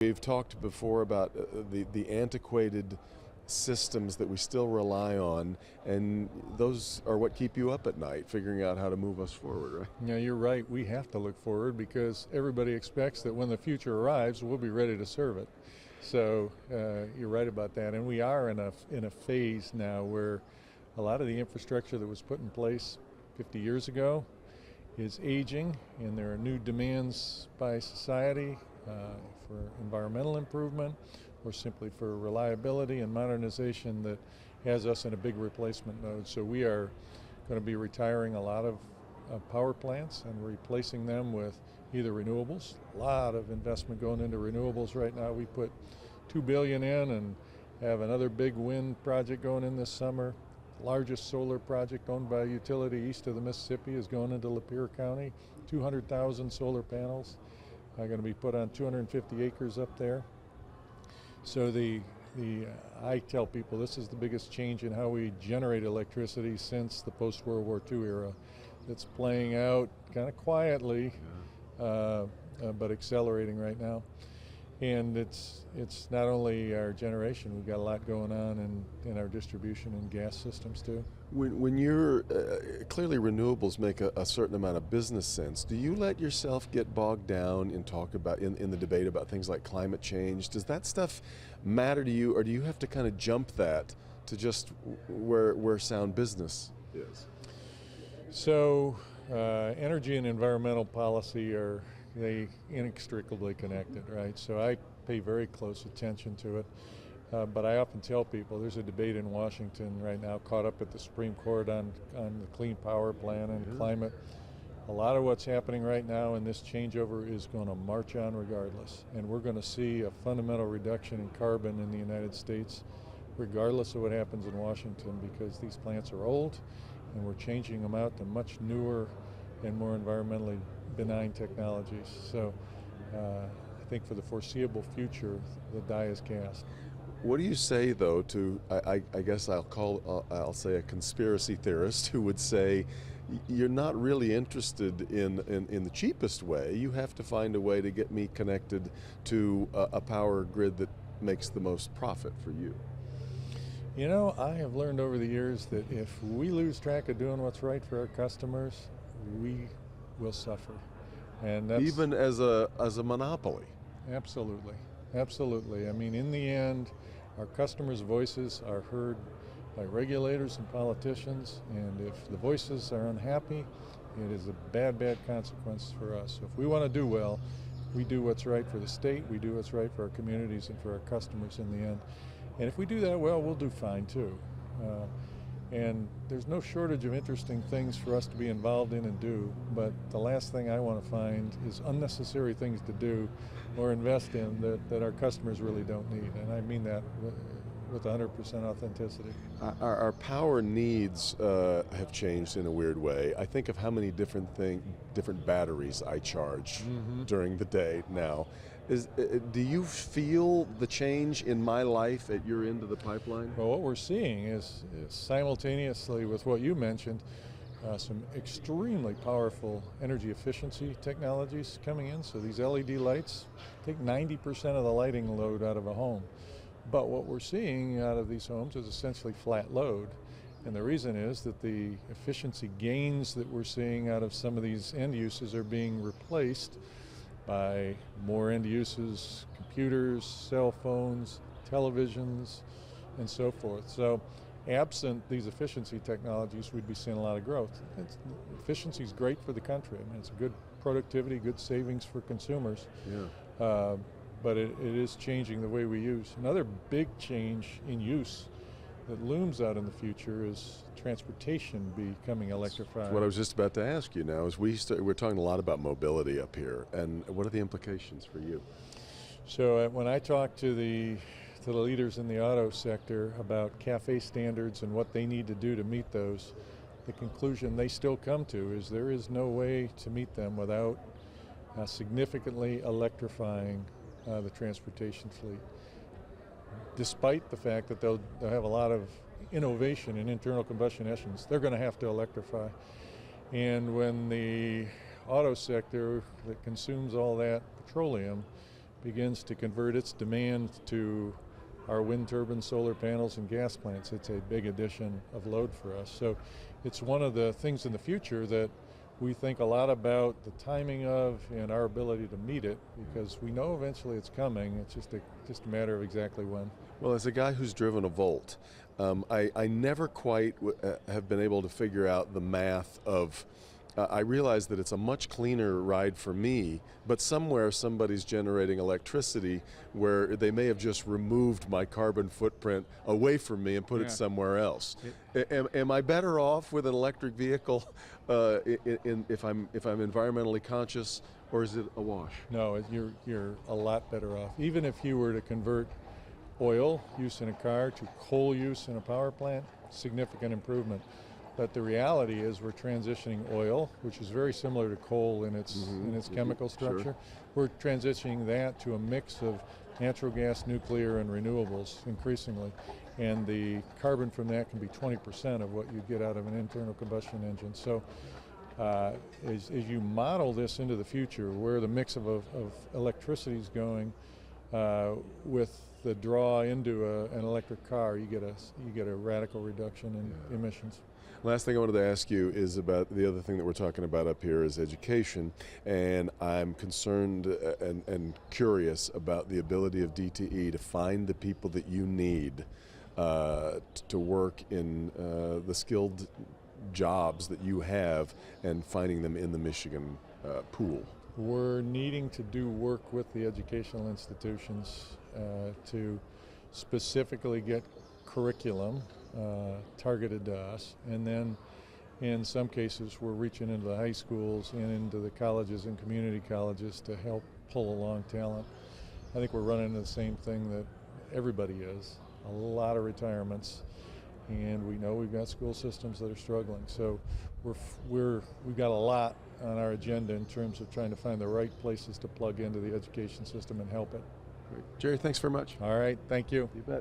We've talked before about the antiquated systems that we still rely on, and those are what keep you up at night, figuring out how to move us forward, right? Yeah, you're right. We have to look forward because everybody expects that when the future arrives, we'll be ready to serve it. So you're right about that, and we are in a phase now where a lot of the infrastructure that was put in place 50 years ago is aging, and there are new demands by society for environmental improvement or simply for reliability and modernization that has us in a big replacement mode. So we are going to be retiring a lot of power plants and replacing them with either renewables. A lot of investment going into renewables right now. We put $2 billion in and have another big wind project going in this summer. Largest solar project owned by a utility east of the Mississippi is going into Lapeer County. 200,000 solar panels are going to be put on 250 acres up there. So I tell people this is the biggest change in how we generate electricity since the post-World War II era. It's playing out kind of quietly, but accelerating right now. And it's not only our generation, we've got a lot going on in our distribution and gas systems too. When you're, clearly renewables make a certain amount of business sense. Do you let yourself get bogged down and talk about, in the debate about things like climate change? Does that stuff matter to you, or do you have to kind of jump that to just where sound business is? So energy and environmental policy they inextricably connected, right? So I pay very close attention to it, but I often tell people there's a debate in Washington right now caught up at the Supreme Court on the Clean Power Plan and climate. A lot of what's happening right now in this changeover is going to march on regardless, and we're going to see a fundamental reduction in carbon in the United States regardless of what happens in Washington, because these plants are old and we're changing them out to much newer and more environmentally benign technologies. So I think for the foreseeable future, the die is cast. What do you say, though, to, I guess I'll say a conspiracy theorist who would say you're not really interested in the cheapest way. You have to find a way to get me connected to a power grid that makes the most profit for you? You know, I have learned over the years that if we lose track of doing what's right for our customers, we will suffer. And that's even as a monopoly. Absolutely, absolutely. I mean, in the end, our customers' voices are heard by regulators and politicians, and if the voices are unhappy, it is a bad consequence for us. So if we want to do well, we do what's right for the state, we do what's right for our communities and for our customers in the end. And if we do that well, we'll do fine too. And there's no shortage of interesting things for us to be involved in and do, but the last thing I want to find is unnecessary things to do or invest in that our customers really don't need. And I mean that with 100% authenticity. Our power needs have changed in a weird way. I think of how many different batteries I charge during the day now. Do you feel the change in my life at your end of the pipeline? Well, what we're seeing is simultaneously with what you mentioned, some extremely powerful energy efficiency technologies coming in. So these LED lights take 90% of the lighting load out of a home. But what we're seeing out of these homes is essentially flat load. And the reason is that the efficiency gains that we're seeing out of some of these end uses are being replaced by more end uses, computers, cell phones, televisions, and so forth. So absent these efficiency technologies, we'd be seeing a lot of growth. Efficiency is great for the country. I mean, it's good productivity, good savings for consumers. Yeah. But it is changing the way we use. Another big change in use that looms out in the future is transportation becoming electrified. That's what I was just about to ask you now. Is we're talking a lot about mobility up here, and what are the implications for you? So when I talk to the leaders in the auto sector about CAFE standards and what they need to do to meet those, the conclusion they still come to is there is no way to meet them without significantly electrifying the transportation fleet. Despite the fact that they'll have a lot of innovation in internal combustion engines, they're going to have to electrify. And when the auto sector that consumes all that petroleum begins to convert its demand to our wind turbines, solar panels, and gas plants, it's a big addition of load for us. So it's one of the things in the future that we think a lot about the timing of and our ability to meet it, because we know eventually it's coming. It's just a matter of exactly when. Well, as a guy who's driven a Volt, I never quite have been able to figure out the math of. I realize that it's a much cleaner ride for me, but somewhere somebody's generating electricity where they may have just removed my carbon footprint away from me and put it somewhere else. Am I better off with an electric vehicle if I'm environmentally conscious, or is it a wash? No, you're a lot better off. Even if you were to convert oil use in a car to coal use in a power plant, significant improvement. But the reality is we're transitioning oil, which is very similar to coal in its chemical structure. Sure. We're transitioning that to a mix of natural gas, nuclear, and renewables increasingly. And the carbon from that can be 20% of what you get out of an internal combustion engine. So as you model this into the future, where the mix of electricity is going with the draw into an electric car, you get a radical reduction in emissions. Last thing I wanted to ask you is about the other thing that we're talking about up here is education, and I'm concerned and curious about the ability of DTE to find the people that you need to work in the skilled jobs that you have, and finding them in the Michigan pool. We're needing to do work with the educational institutions to specifically get curriculum targeted to us, and then in some cases we're reaching into the high schools and into the colleges and community colleges to help pull along talent. I think we're running into the same thing that everybody is, a lot of retirements, and we know we've got school systems that are struggling. So we've got a lot on our agenda in terms of trying to find the right places to plug into the education system and help it. Great. Gerry, thanks very much. All right, thank you. You bet.